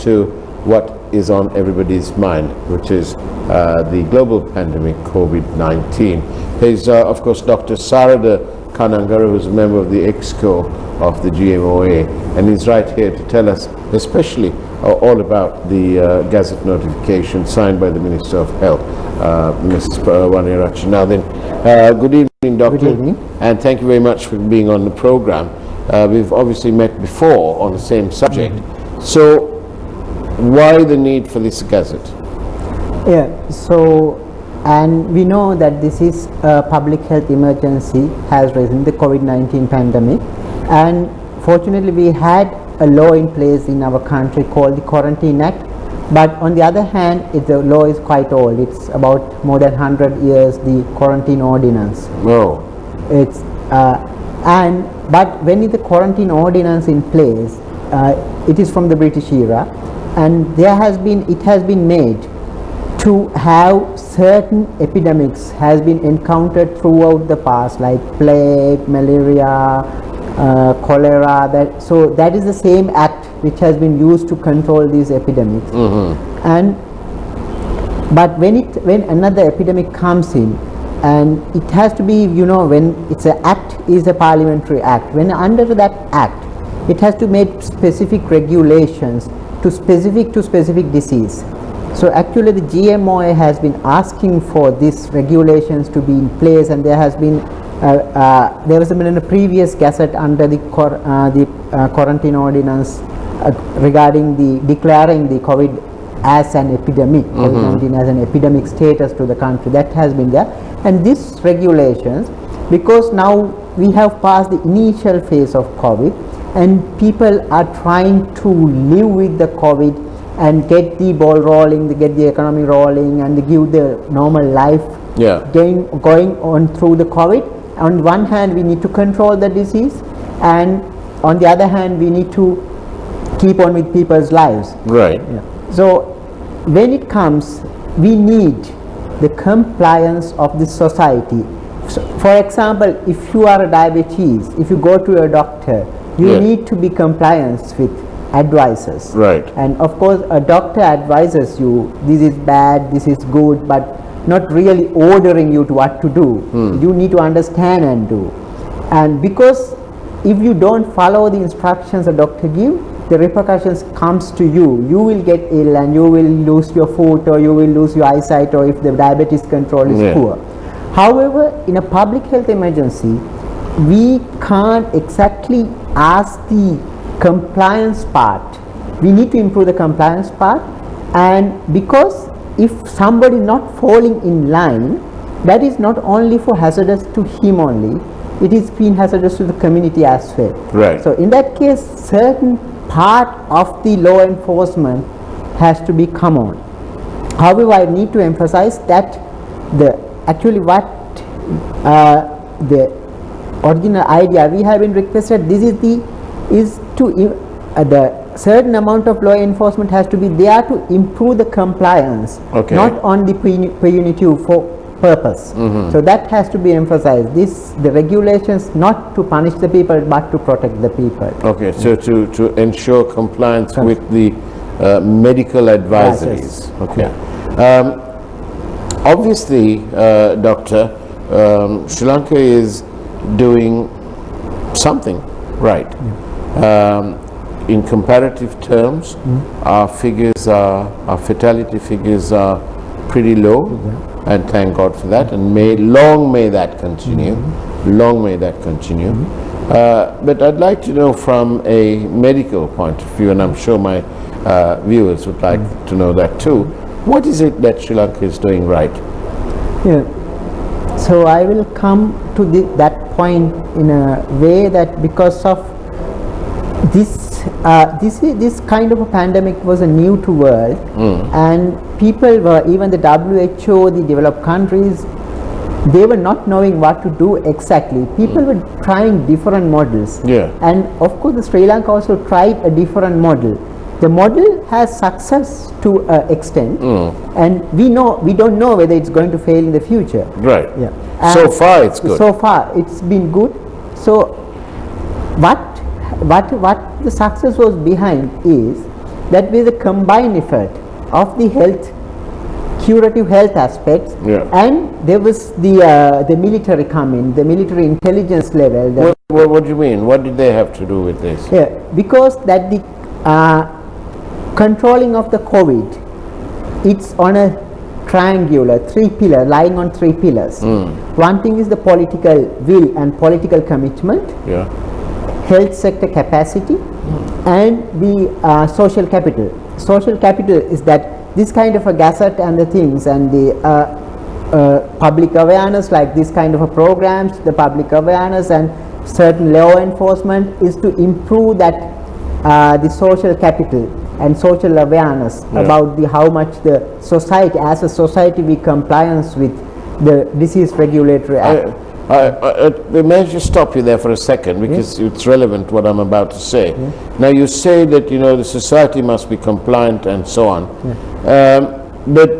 to what is on everybody's mind, which is the global pandemic, COVID-19. There's, of course, Dr. Sarada Kanangara, who's a member of the EXCO of the GMOA, and he's right here to tell us especially all about the Gazette notification signed by the Minister of Health, Mrs. Wanirachinathan. Good evening, Doctor. Good evening. And thank you very much for being on the program. We've obviously met before on the same subject. So, why the need for this Gazette? Yeah, so, and we know that this is a public health emergency has risen, the COVID-19 pandemic, and fortunately we had a law in place in our country called the Quarantine Act, but on the other hand, the law is quite old. It's about more than 100 years, the Quarantine Ordinance. Whoa. It's, but when the Quarantine Ordinance in place, it is from the British era, and it has been made to have certain epidemics has been encountered throughout the past, like plague, malaria, cholera. So that is the same act which has been used to control these epidemics. But when another epidemic comes in, and it has to be, when it's an act is a parliamentary act. When under that act, it has to make specific regulations to specific disease. So actually the GMOA has been asking for these regulations to be in place, and there has been there was a previous gazette under the quarantine ordinance regarding declaring the COVID as an epidemic, COVID-19 as an epidemic status to the country. That has been there, and these regulations, because now we have passed the initial phase of COVID, and people are trying to live with the COVID and get the ball rolling, get the economy rolling, and give the normal life going on through the COVID. On one hand, we need to control the disease, and on the other hand, we need to keep on with people's lives. Right. Yeah. So when it comes, we need the compliance of the society. So, for example, if you are a diabetes, if you go to a doctor, you need to be compliant with advices. Right. And of course, a doctor advises you, this is bad, this is good, but not really ordering you to what to do. You need to understand and do. And because if you don't follow the instructions a doctor gives, the repercussions comes to you. You will get ill, and you will lose your foot, or you will lose your eyesight, or if the diabetes control is poor. However, in a public health emergency, we can't exactly ask the compliance part. We need to improve the compliance part, and because if somebody not falling in line, that is not only for hazardous to him only, it is being hazardous to the community as well. Right. So in that case, certain part of the law enforcement has to be come on. However, I need to emphasize that the original idea we have been requested, this is the certain amount of law enforcement has to be there to improve the compliance, not on the punitive purpose. So that has to be emphasized. The regulations not to punish the people but to protect the people. Okay, so to ensure compliance with the medical advisories. Okay. Obviously, Doctor, Sri Lanka is doing something right. In comparative terms, our fatality figures are pretty low, and thank God for that, and long may that continue. Long may that continue. But I'd like to know from a medical point of view, and I'm sure my viewers would like to know that too, what is it that Sri Lanka is doing right? So I will come to that point in a way that because of this kind of a pandemic was a new to world, and people were, even the WHO, the developed countries, they were not knowing what to do exactly. People were trying different models, and of course the Sri Lanka also tried a different model. The model has success to an extent, and we don't know whether it's going to fail in the future. Right. So far it's good. So far it's been good. So what the success was behind is that with the combined effort of the health, curative health aspects, and there was the military come in, the military intelligence level. What do you mean? What did they have to do with this? Yeah, because that the controlling of the COVID, it's on a triangular, lying on three pillars. One thing is the political will and political commitment, health sector capacity, and the social capital. Social capital is that this kind of a gazette and the things and the public awareness, like this kind of a programs, the public awareness and certain law enforcement is to improve that the social capital and social awareness about the how much the society, as a society, we compliance with the Disease Regulatory Act. May I just stop you there for a second, because it's relevant what I'm about to say. Now you say that the society must be compliant and so on, but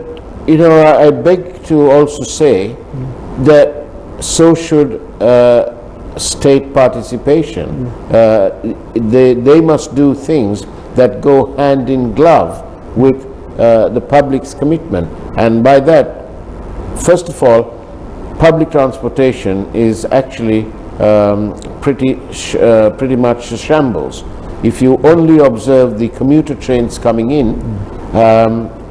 I beg to also say that so should state participation. They must do things that go hand in glove with the public's commitment, and by that, first of all, public transportation is actually pretty much a shambles. If you only observe the commuter trains coming in,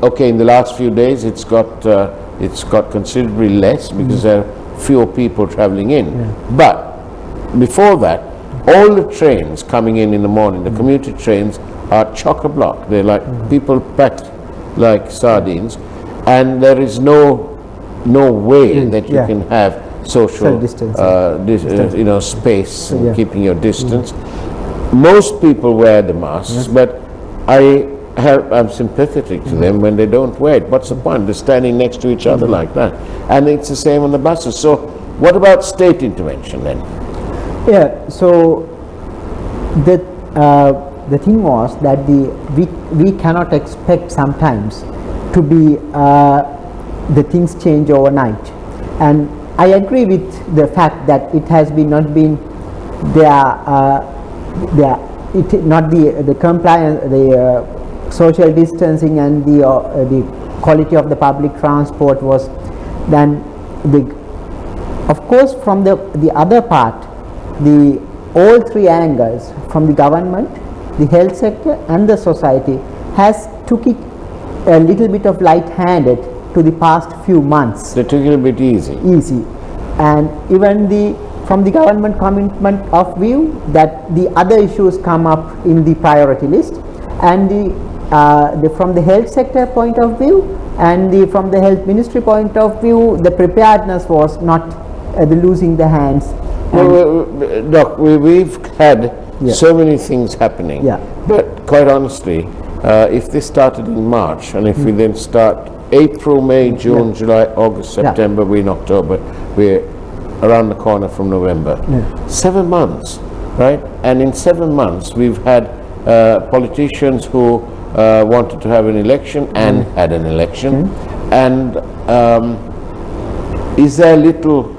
okay, in the last few days it's got considerably less because there are fewer people traveling in. But before that, all the trains coming in the morning, the commuter trains, are chock-a-block. They're like people packed like sardines, and there is no way that you can have social space, keeping your distance. Most people wear the masks, but I'm sympathetic to them when they don't wear it. What's the point? They're standing next to each other like that, and it's the same on the buses. So what about state intervention then? So the thing was that we cannot expect sometimes to be the things change overnight, and I agree with the fact that it has been not been the compliance, the social distancing and the quality of the public transport was then of course from the other part, all three angles from the government, the health sector and the society has took it a little bit of light-handed to the past few months. They took it a bit easy. And even from the government commitment of view that the other issues come up in the priority list, and from the health sector point of view and from the health ministry point of view, the preparedness was not losing the hands. Doc, we've had so many things happening, but quite honestly, if this started in March, and if we then start April, May, June, July, August, September, we're in October, we're around the corner from November. 7 months, right? And in 7 months, we've had politicians who wanted to have an election and had an election. And is there a little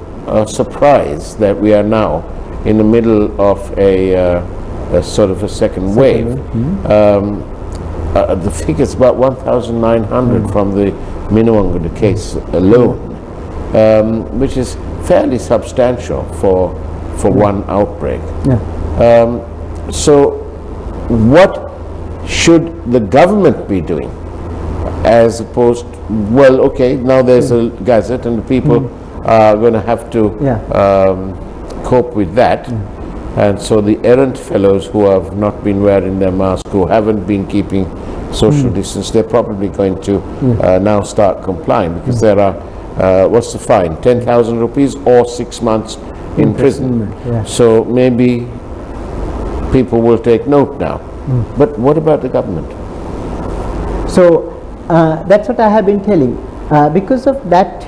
surprise that we are now in the middle of a sort of a second wave? The figure is about 1,900 from the Minawangada case alone, which is fairly substantial for one outbreak. So what should the government be doing, as opposed, well, okay, now there's a gazette and the people are going to have to cope with that. And so the errant fellows who have not been wearing their mask, who haven't been keeping social distance, they're probably going to now start complying, because there are, what's the fine, 10,000 rupees or 6 months in prison. So maybe people will take note now. But what about the government? So that's what I have been telling. Because of that,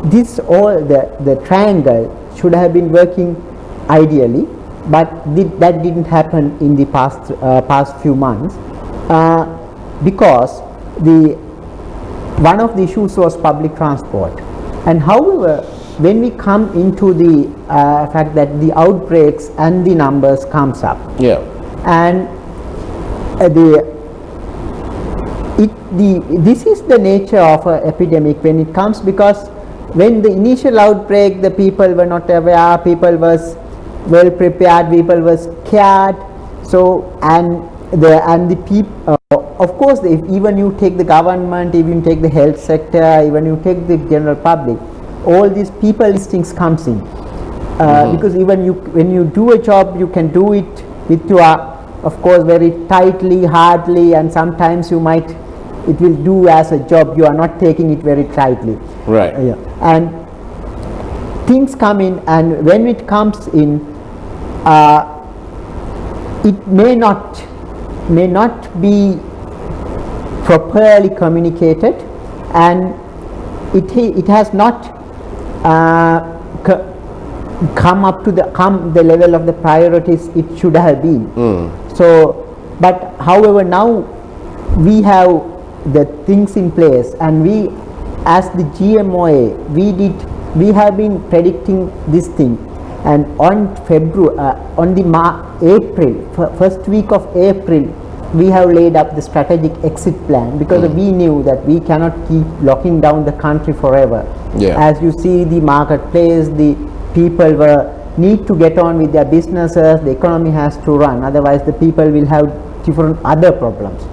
the triangle should have been working ideally, but that didn't happen in the past few months, because one of the issues was public transport. And however, when we come into the fact that the outbreaks and the numbers comes up, and this is the nature of an epidemic when it comes, because when the initial outbreak, the people were not aware, people was well prepared, people was scared. So and the people, of course, if even you take the government, even you take the health sector, even you take the general public, all these people listings comes in, because even when you do a job, you can do it with your, of course, very tightly, hardly, and sometimes you might, it will do as a job, you are not taking it very tightly. Right. And things come in, and when it comes in, it may not be properly communicated, and it has not come up to the level of the priorities it should have been. So, but however, now we have the things in place, and we, as the GMOA, we have been predicting this thing, and on first week of April, we have laid up the strategic exit plan, because we knew that we cannot keep locking down the country forever. As you see, the marketplace, the people need to get on with their businesses, the economy has to run, otherwise the people will have different other problems.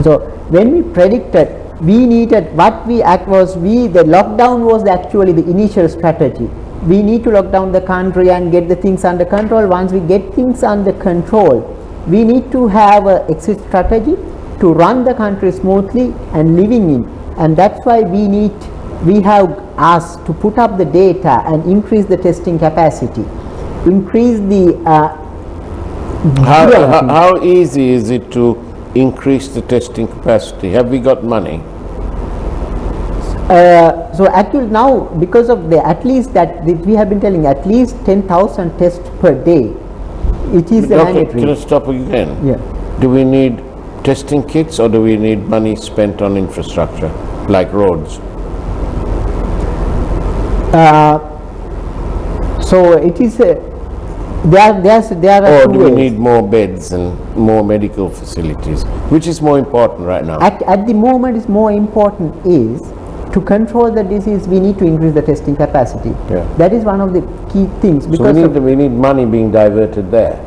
So when we predicted, we needed, what we act was, the lockdown was actually the initial strategy. We need to lock down the country and get the things under control. Once we get things under control, we need to have an exit strategy to run the country smoothly and living in, and that's why we have asked to put up the data and increase the testing capacity, increase the how easy is it to increase the testing capacity? Have we got money? So actually now, because of the, at least that we have been telling, at least 10,000 tests per day, it is mandatory. Can I stop again? Yeah. Do we need testing kits, or do we need money spent on infrastructure like roads? So it is there are or two do we ways. need more beds and more medical facilities? Which is more important right now? At the moment, is more important is to control the disease. We need to increase the testing capacity. That is one of the key things, because so we need money being diverted there.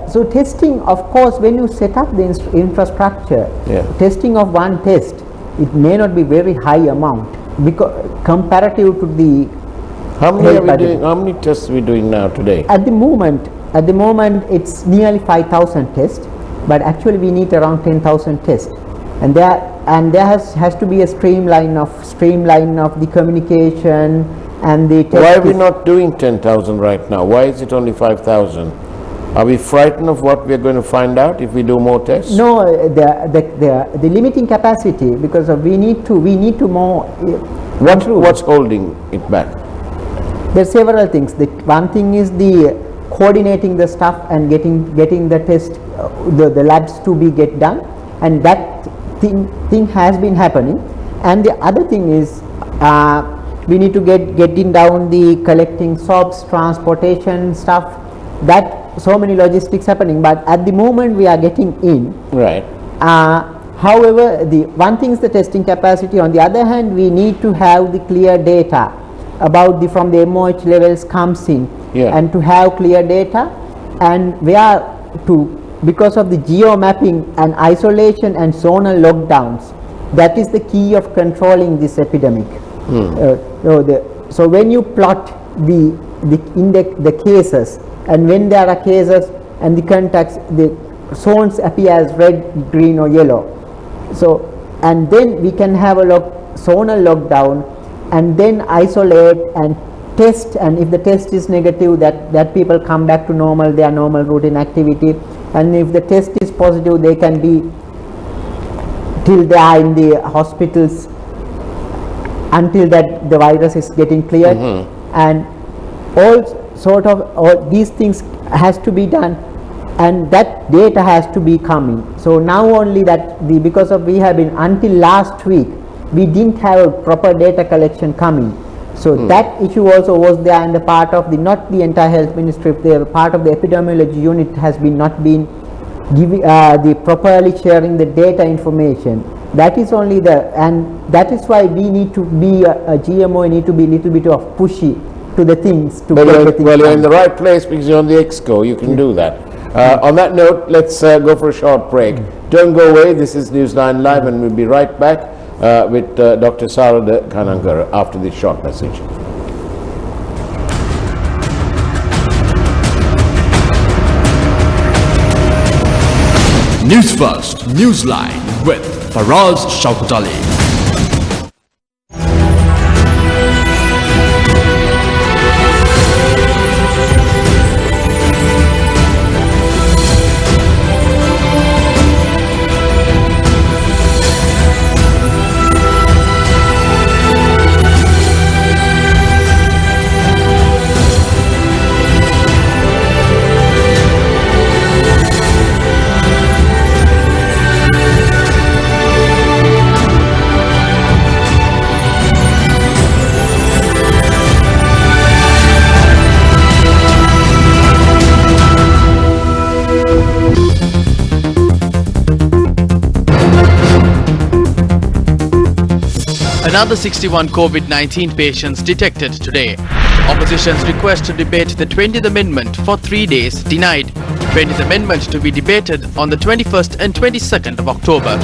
So testing, of course, when you set up the infrastructure, testing of one test, it may not be very high amount, because comparative to the how many tests are we doing now today? At the moment it's nearly 5,000 tests, but actually we need around 10,000 tests, and there has to be a streamline of the communication and the test. Why are we not doing 10,000 right now? Why is it only 5,000? Are we frightened of what we are going to find out if we do more tests? No, the limiting capacity, because we need to more. What's holding it back? There are several things. The one thing is the coordinating the stuff and getting the test, the labs to be get done, and that thing has been happening. And the other thing is we need to getting down the collecting swabs, transportation stuff. That so many logistics happening, but at the moment we are getting in. Right. However, the one thing is the testing capacity. On the other hand, we need to have the clear data about from the MOH levels comes in, and to have clear data, and where to, because of the geo mapping and isolation and zonal lockdowns, that is the key of controlling this epidemic. So when you plot the cases, and when there are cases and the contacts, the zones appear as red, green or yellow. So, and then we can have a zonal lockdown, and then isolate and test, and if the test is negative, that people come back to their normal routine activity, and if the test is positive, they can be till they are in the hospitals until that the virus is getting cleared. And all these things has to be done, and that data has to be coming. So now only that because of we have been, until last week we didn't have a proper data collection coming. So that issue also was there, and the part of not the entire health ministry, the part of the epidemiology unit has been not been the properly sharing the data information. That is only and that is why we need to be a GMO, need to be a little bit of pushy to the things to Well, get the things you're in done. the right place because you're on the Exco. You can do that. On that note, let's go for a short break. Don't go away. This is Newsline Live, and we'll be right back with Dr. Sarada Kanangara after this short message. News First, Newsline with Faraz Shauketaly. Another 61 COVID-19 patients detected today. Opposition's request to debate the 20th Amendment for 3 days denied. 20th Amendment to be debated on the 21st and 22nd of October.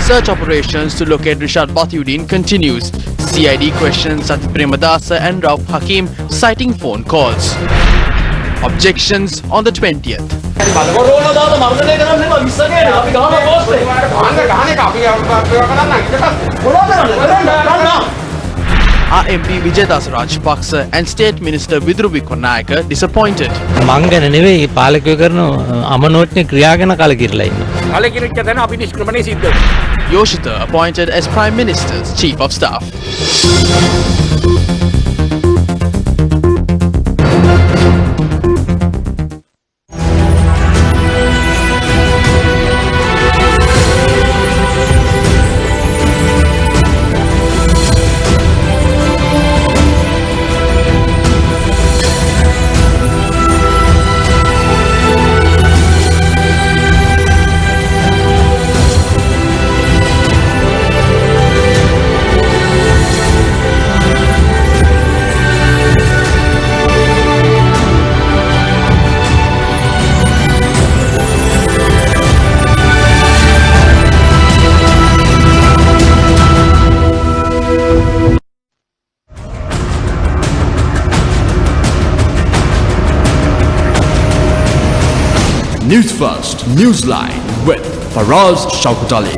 Search operations to locate Rishad Bathiuddin continues. CID questions Sathit Premadasa and Rauf Hakim citing phone calls. Objections on the 20th. MP Vijaydas Rajapaksa and State Minister Vidru Vikramasinga disappointed. මංගන නෙවෙයි පාලකයෝ කරන අමනෝඥ ක්‍රියා ගැන කලකිරලා ඉන්නවා. කලකිරිච්ච තැන අපි නිෂ්ක්‍රමණය සිද්ධ වෙනවා. Yoshida appointed as Prime Minister's Chief of Staff. News First, Newsline with Faraz Shauketaly.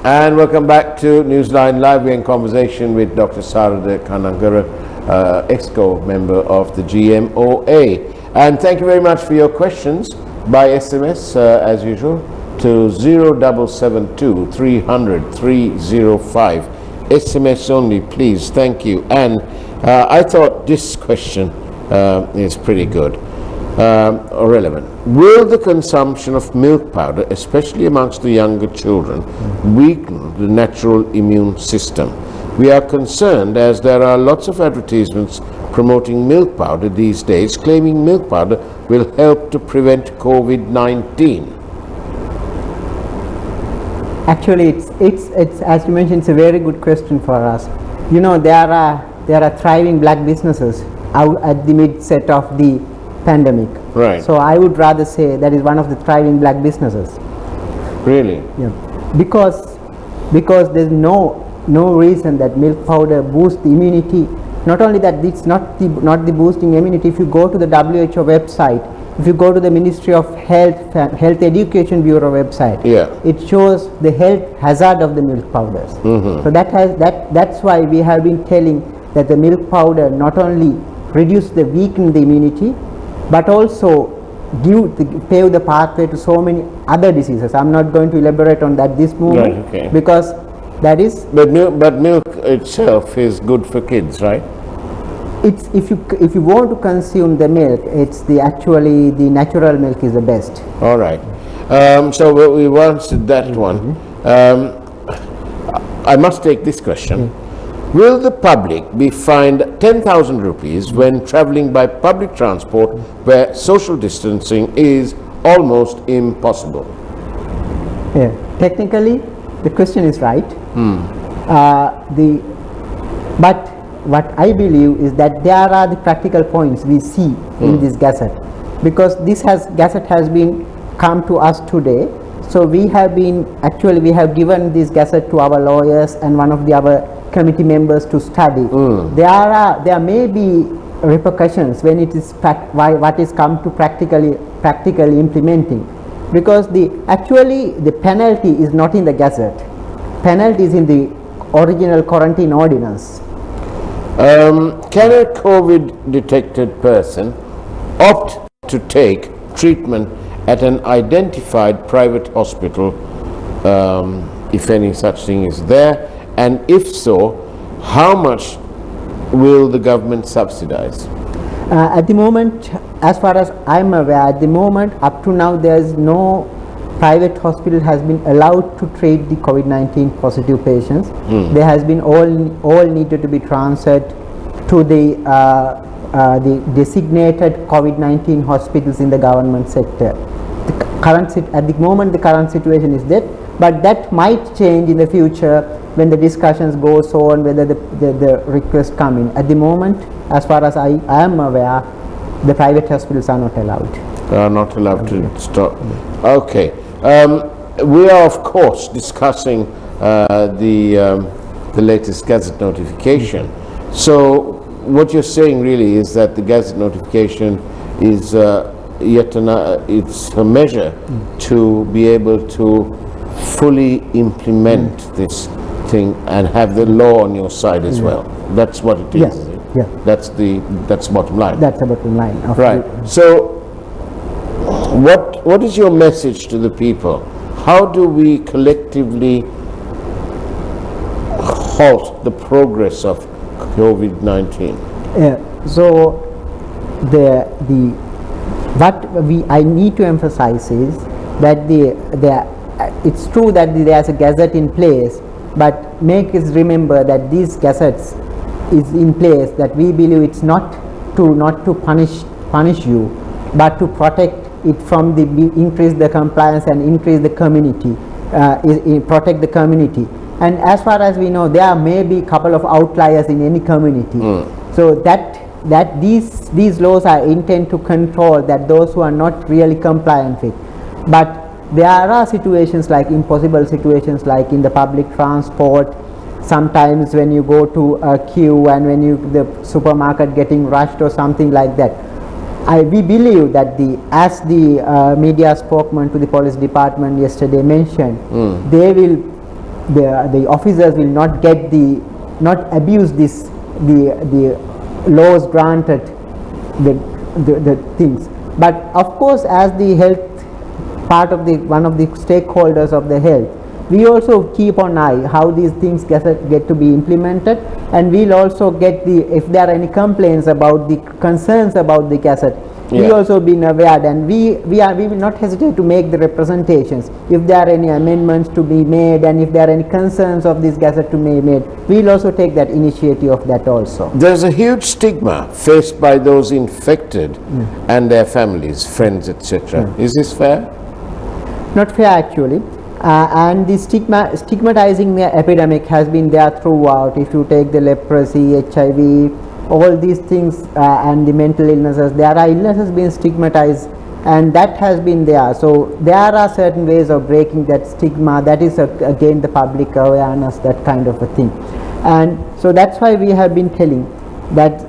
And welcome back to Newsline Live. We're in conversation with Dr. Sarada Kanangara, Exco member of the GMOA. And thank you very much for your questions by SMS, as usual, to 0772 300 305. SMS only, please. Thank you. And I thought this question is pretty good. Or relevant. Will the consumption of milk powder, especially amongst the younger children, weaken the natural immune system? We are concerned as there are lots of advertisements promoting milk powder these days, claiming milk powder will help to prevent COVID-19. Actually, it's as you mentioned, it's a very good question for us. You know, there are thriving black businesses out at the midset of the pandemic. Right. So I would rather say that is one of the thriving black businesses. Really? Yeah. Because there's no reason that milk powder boosts the immunity. Not only that, it's not the boosting immunity. If you go to the WHO website, if you go to the Ministry of Health Education Bureau website, yeah, it shows the health hazard of the milk powders. So that's why we have been telling that the milk powder not only weaken the immunity, but also pave the pathway to so many other diseases. I'm not going to elaborate on that this moment, right, okay, because that is. But milk itself is good for kids, right? It's if you want to consume the milk, it's the natural milk is the best. All right. So we answered that one. I must take this question. Will the public be fined 10,000 rupees when travelling by public transport where social distancing is almost impossible. Yeah. Technically, the question is right. But what I believe is that there are the practical points we see in this gazette, because this gazette has been come to us today. So we have given this gazette to our lawyers and one of the other committee members to study. There may be repercussions when it is what is come to practically implementing, because the penalty is not in the gazette. Penalty is in the original quarantine ordinance. Can a COVID detected person opt to take treatment at an identified private hospital, if any such thing is there, and if so, how much will the government subsidize? At the moment, as far as I am aware, at the moment, up to now, there is no private hospital has been allowed to treat the COVID-19 positive patients. There has been all needed to be transferred to the designated COVID-19 hospitals in the government sector. At the moment, the current situation is that, but that might change in the future when the discussions goes on, whether the requests come in. At the moment, as far as I am aware, the private hospitals are not allowed. They are not allowed to stop. Okay. We are, of course, discussing the latest Gazette notification. So what you're saying really is that the Gazette notification is it's a measure to be able to fully implement this thing and have the law on your side as well. That's what it is. Yes. Yeah. That's bottom line. That's the bottom line. Right. So what is your message to the people? How do we collectively halt the progress of COVID-19? So I need to emphasize is that it's true that there's a gazette in place, but make us remember that these gazettes is in place, that we believe it's not to punish you, but to protect it from increase the compliance and increase the community, protect the community. And as far as we know, there may be a couple of outliers in any community. So that these laws are intended to control that those who are not really compliant with. But there are situations like impossible situations, like in the public transport. Sometimes when you go to a queue and when the supermarket getting rushed or something like that. We believe that as the media spokesman to the police department yesterday mentioned, the officers will not abuse the laws granted, the things. But of course, as the health part of one of the stakeholders of the health, we also keep an eye how these things get to be implemented, and we'll also get if there are any complaints about the concerns about the gazette, we also been aware, and we will not hesitate to make the representations if there are any amendments to be made, and if there are any concerns of this gazette to be made, we'll also take that initiative of that also. There's a huge stigma faced by those infected and their families, friends, etc. Is this fair? Not fair, actually. And the stigmatizing the epidemic has been there throughout. If you take the leprosy, HIV, all these things, and the mental illnesses, there are illnesses being stigmatized, and that has been there. So there are certain ways of breaking that stigma. That is again the public awareness, that kind of a thing. And so that's why we have been telling that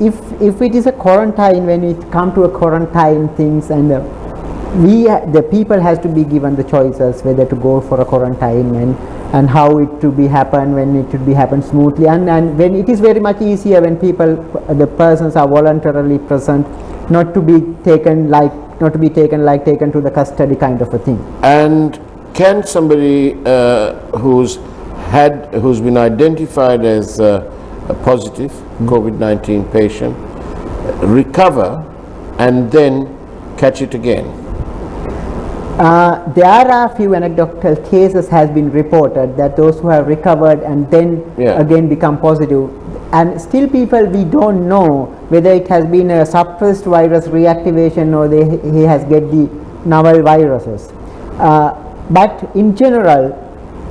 if it is a quarantine, when it come to a quarantine things, and the people has to be given the choices whether to go for a quarantine and how it to be happen, when it should be happen smoothly, and when it is very much easier when the persons are voluntarily present, not to be taken taken to the custody kind of a thing. And can somebody who's been identified as a positive COVID-19 patient recover and then catch it again? There are a few anecdotal cases has been reported that those who have recovered and then again become positive, and still people, we don't know whether it has been a suppressed virus reactivation or he has get the novel viruses. But in general,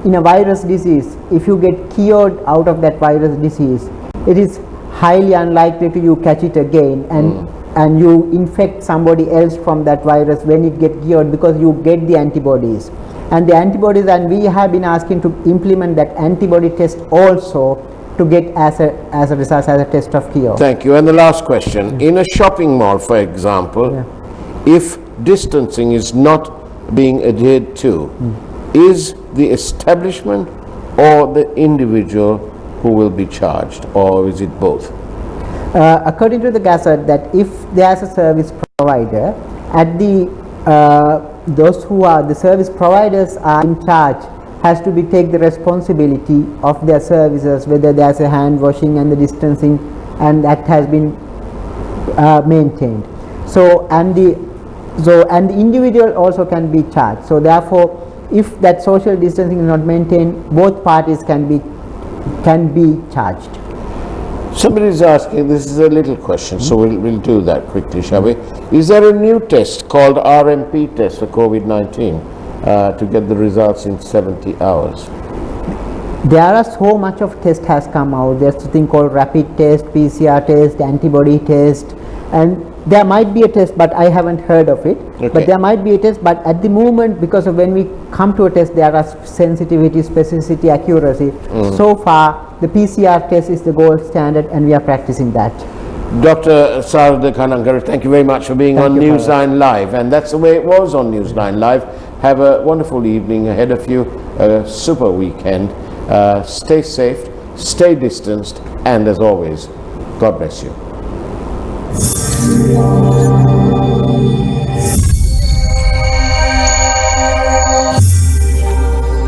in a virus disease, if you get cured out of that virus disease, it is highly unlikely to you catch it again and you infect somebody else from that virus when it get cured, because you get the antibodies. And the antibodies, and we have been asking to implement that antibody test also to get as a result, as a test of cure. Thank you. And the last question. In a shopping mall, for example, if distancing is not being adhered to, is the establishment or the individual who will be charged, or is it both? According to the Gazette, that if there is a service provider, at the those who are the service providers are in charge has to be take the responsibility of their services, whether there's a hand washing and the distancing, and that has been maintained. So and the individual also can be charged. So therefore, if that social distancing is not maintained, both parties can be charged. Somebody is asking, this is a little question, so we'll do that quickly, shall we? Is there a new test called RMP test for COVID-19 to get the results in 70 hours? There are so much of test has come out. There's a thing called rapid test, PCR test, antibody test, and there might be a test, but I haven't heard of it. Okay. But there might be a test, but at the moment, because of when we come to a test, there are sensitivity, specificity, accuracy. So far, the PCR test is the gold standard, and we are practicing that. Dr. Sarada Kanankar, thank you very much for being on Newsline Live, and that's the way it was on Newsline Live. Have a wonderful evening ahead of you, a super weekend. Stay safe, stay distanced, and as always, God bless you.